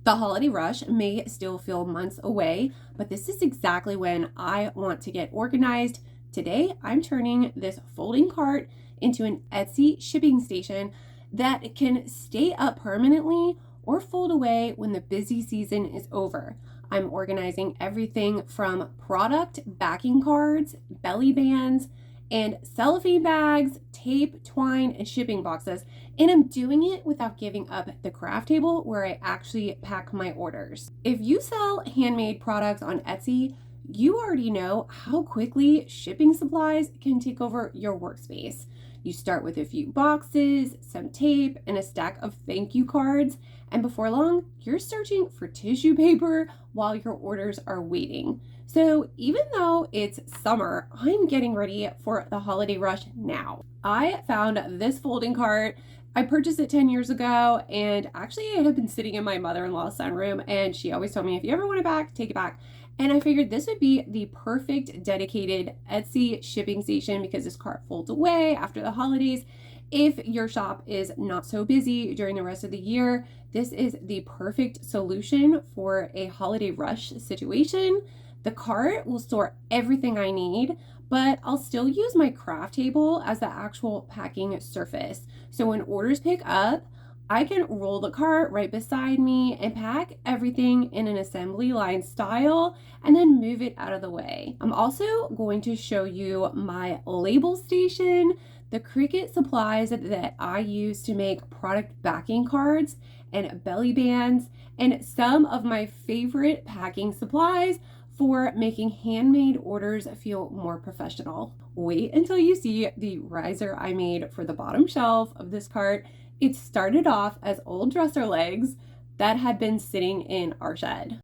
The holiday rush may still feel months away, but this is exactly when I want to get organized. Today, I'm turning this folding cart into an Etsy shipping station that can stay up permanently or fold away when the busy season is over. I'm organizing everything from product backing cards, belly bands, and cellophane bags, tape, twine, and shipping boxes. And I'm doing it without giving up the craft table where I actually pack my orders. If you sell handmade products on Etsy, you already know how quickly shipping supplies can take over your workspace. You start with a few boxes, some tape, and a stack of thank you cards, and before long, you're searching for tissue paper while your orders are waiting. So even though it's summer, I'm getting ready for the holiday rush now. I found this folding cart. I purchased it 10 years ago, and actually it had been sitting in my mother-in-law's sunroom, and she always told me, if you ever want it back, take it back. And I figured this would be the perfect dedicated Etsy shipping station because this cart folds away after the holidays. If your shop is not so busy during the rest of the year, this is the perfect solution for a holiday rush situation. The cart will store everything I need, but I'll still use my craft table as the actual packing surface. So when orders pick up, I can roll the cart right beside me and pack everything in an assembly line style and then move it out of the way. I'm also going to show you my label station, the Cricut supplies that I use to make product backing cards and belly bands, and some of my favorite packing supplies for making handmade orders feel more professional. Wait until you see the riser I made for the bottom shelf of this cart. It started off as old dresser legs that had been sitting in our shed.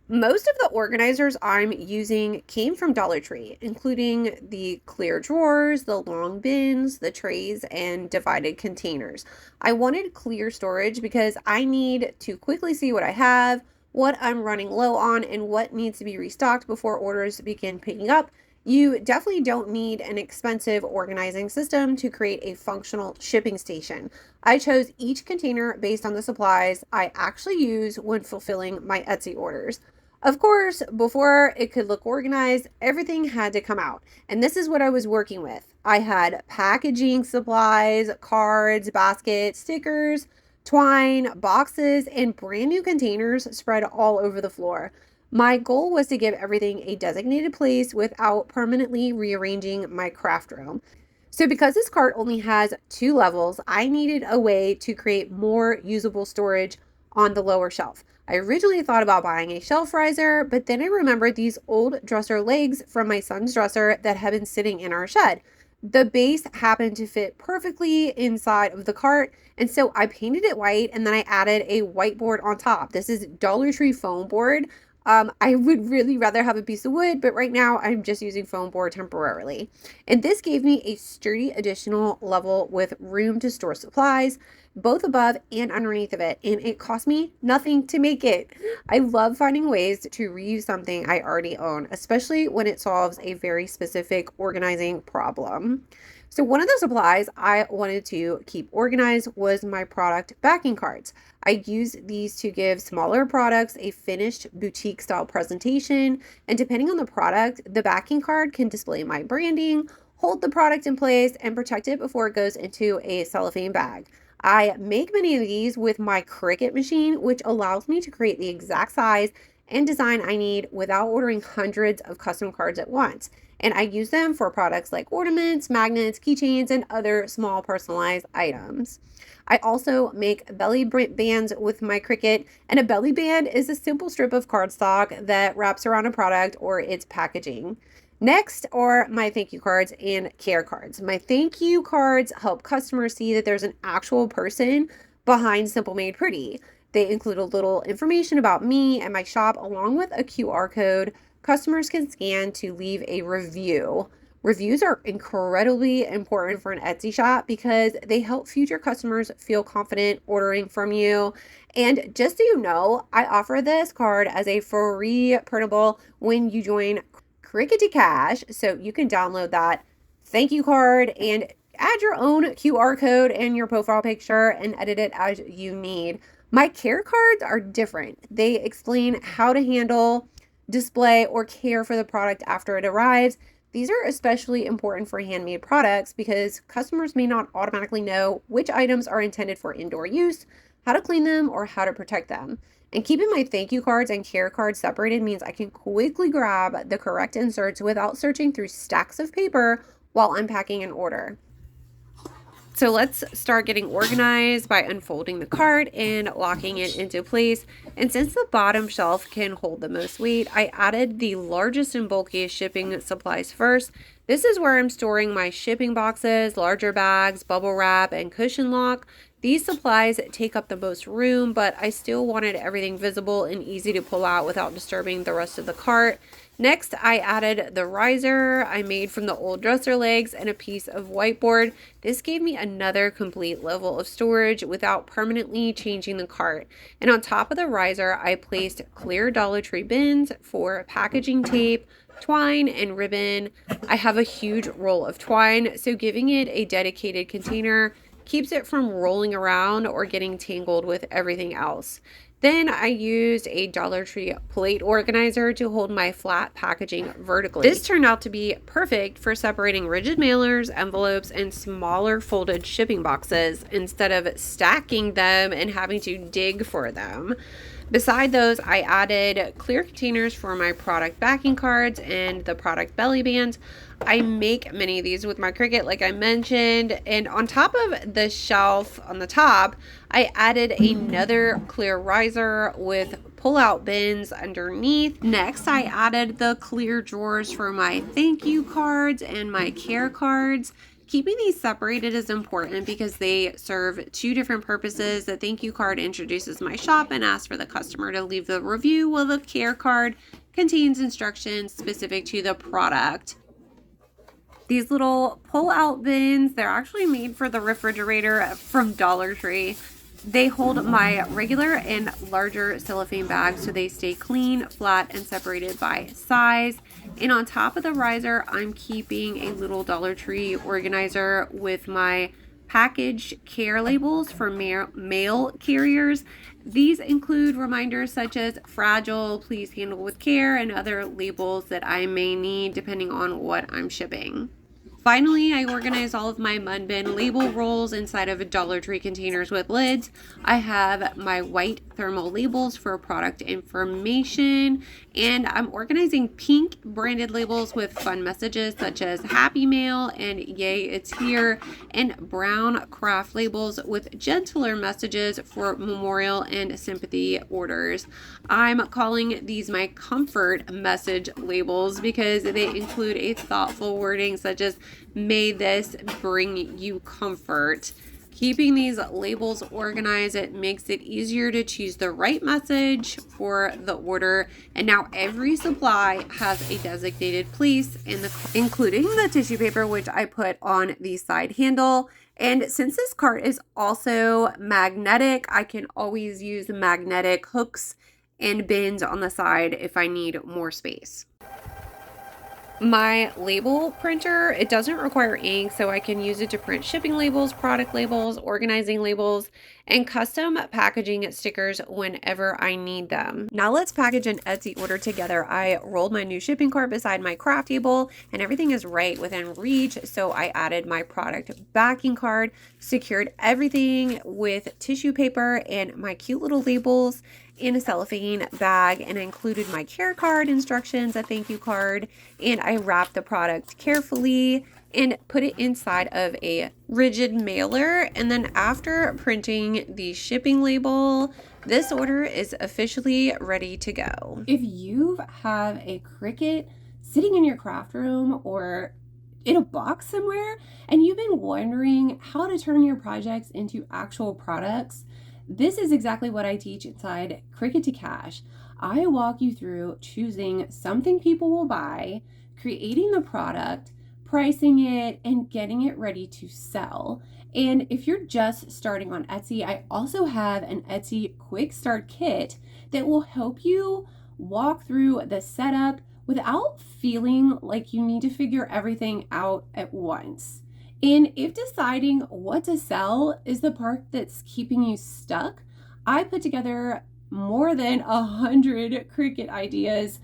Most of the organizers I'm using came from Dollar Tree, including the clear drawers, the long bins, the trays, and divided containers. I wanted clear storage because I need to quickly see what I have, what I'm running low on, and what needs to be restocked before orders begin picking up. You definitely don't need an expensive organizing system to create a functional shipping station. I chose each container based on the supplies I actually use when fulfilling my Etsy orders. Of course, before it could look organized, everything had to come out. And this is what I was working with. I had packaging supplies, cards, baskets, stickers, twine, boxes, and brand new containers spread all over the floor. My goal was to give everything a designated place without permanently rearranging my craft room. So because this cart only has 2 levels, I needed a way to create more usable storage on the lower shelf. I originally thought about buying a shelf riser, but then I remembered these old dresser legs from my son's dresser that had been sitting in our shed. The base happened to fit perfectly inside of the cart, and so I painted it white, and then I added a whiteboard on top. This is Dollar Tree foam board. I would really rather have a piece of wood, but right now I'm just using foam board temporarily. And this gave me a sturdy additional level with room to store supplies, both above and underneath of it. And it cost me nothing to make it. I love finding ways to reuse something I already own, especially when it solves a very specific organizing problem. So one of the supplies I wanted to keep organized was my product backing cards. I use these to give smaller products a finished boutique style presentation, and depending on the product, the backing card can display my branding, hold the product in place, and protect it before it goes into a cellophane bag. I make many of these with my Cricut machine, which allows me to create the exact size and design I need without ordering hundreds of custom cards at once. And I use them for products like ornaments, magnets, keychains, and other small personalized items. I also make belly bands with my Cricut, and a belly band is a simple strip of cardstock that wraps around a product or its packaging. Next are my thank you cards and care cards. My thank you cards help customers see that there's an actual person behind Simple Made Pretty. They include a little information about me and my shop, along with a QR code customers can scan to leave a review. Reviews are incredibly important for an Etsy shop because they help future customers feel confident ordering from you. And just so you know, I offer this card as a free printable when you join Cricut to Cash. So you can download that thank you card and add your own QR code and your profile picture and edit it as you need. My care cards are different. They explain how to handle, display, or care for the product after it arrives. These are especially important for handmade products because customers may not automatically know which items are intended for indoor use, how to clean them, or how to protect them. And keeping my thank you cards and care cards separated means I can quickly grab the correct inserts without searching through stacks of paper while unpacking an order. So let's start getting organized by unfolding the cart and locking it into place. And since the bottom shelf can hold the most weight, I added the largest and bulkiest shipping supplies first. This is where I'm storing my shipping boxes, larger bags, bubble wrap, and cushion lock. These supplies take up the most room, but I still wanted everything visible and easy to pull out without disturbing the rest of the cart. Next, I added the riser I made from the old dresser legs and a piece of whiteboard. This gave me another complete level of storage without permanently changing the cart. And on top of the riser, I placed clear Dollar Tree bins for packaging tape, twine, and ribbon. I have a huge roll of twine, so giving it a dedicated container keeps it from rolling around or getting tangled with everything else. Then I used a Dollar Tree plate organizer to hold my flat packaging vertically. This turned out to be perfect for separating rigid mailers, envelopes, and smaller folded shipping boxes instead of stacking them and having to dig for them. Beside those, I added clear containers for my product backing cards and the product belly bands. I make many of these with my Cricut, like I mentioned, and on top of the shelf on the top, I added another clear riser with pull-out bins underneath. Next, I added the clear drawers for my thank you cards and my care cards. Keeping these separated is important because they serve two different purposes. The thank you card introduces my shop and asks for the customer to leave the review, while the care card contains instructions specific to the product. These little pull-out bins, they're actually made for the refrigerator from Dollar Tree. They hold my regular and larger cellophane bags so they stay clean, flat, and separated by size. And on top of the riser, I'm keeping a little Dollar Tree organizer with my package care labels for mail carriers. These include reminders such as fragile, please handle with care, and other labels that I may need depending on what I'm shipping. Finally, I organized all of my MUNBYN label rolls inside of Dollar Tree containers with lids. I have my white thermal labels for product information, and I'm organizing pink branded labels with fun messages such as Happy Mail and Yay It's Here, and brown craft labels with gentler messages for memorial and sympathy orders. I'm calling these my comfort message labels because they include a thoughtful wording such as "May this bring you comfort." Keeping these labels organized, it makes it easier to choose the right message for the order. And now every supply has a designated place including the tissue paper, which I put on the side handle. And since this cart is also magnetic, I can always use magnetic hooks and bins on the side if I need more space. My label printer, it doesn't require ink, so I can use it to print shipping labels, product labels, organizing labels, and custom packaging stickers whenever I need them. Now let's package an Etsy order together. I rolled my new shipping cart beside my craft table and everything is right within reach, so I added my product backing card, secured everything with tissue paper and my cute little labels in a cellophane bag, and I included my care card instructions, a thank you card, and I wrapped the product carefully and put it inside of a rigid mailer. And then after printing the shipping label, this order is officially ready to go. If you have a Cricut sitting in your craft room or in a box somewhere and you've been wondering how to turn your projects into actual products, this is exactly what I teach inside Cricut to Cash. I walk you through choosing something people will buy, creating the product, pricing it, and getting it ready to sell. And if you're just starting on Etsy, I also have an Etsy quick start kit that will help you walk through the setup without feeling like you need to figure everything out at once. And if deciding what to sell is the part that's keeping you stuck, I put together more than 100 Cricut ideas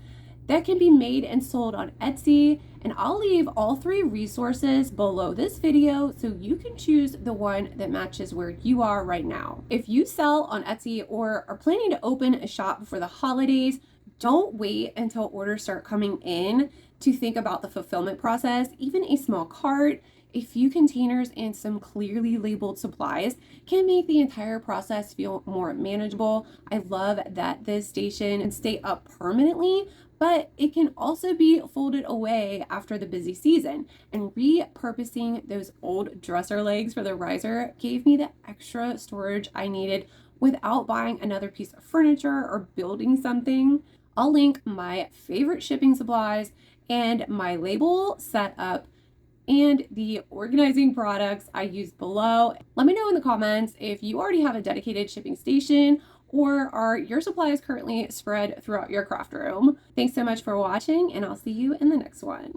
that can be made and sold on Etsy, and I'll leave all 3 resources below this video so you can choose the one that matches where you are right now. If you sell on Etsy or are planning to open a shop before the holidays, don't wait until orders start coming in to think about the fulfillment process. Even a small cart, a few containers, and some clearly labeled supplies can make the entire process feel more manageable. I love that this station can stay up permanently, but it can also be folded away after the busy season. And repurposing those old dresser legs for the riser gave me the extra storage I needed without buying another piece of furniture or building something. I'll link my favorite shipping supplies and my label setup and the organizing products I use below. Let me know in the comments if you already have a dedicated shipping station or are your supplies currently spread throughout your craft room. Thanks so much for watching, and I'll see you in the next one.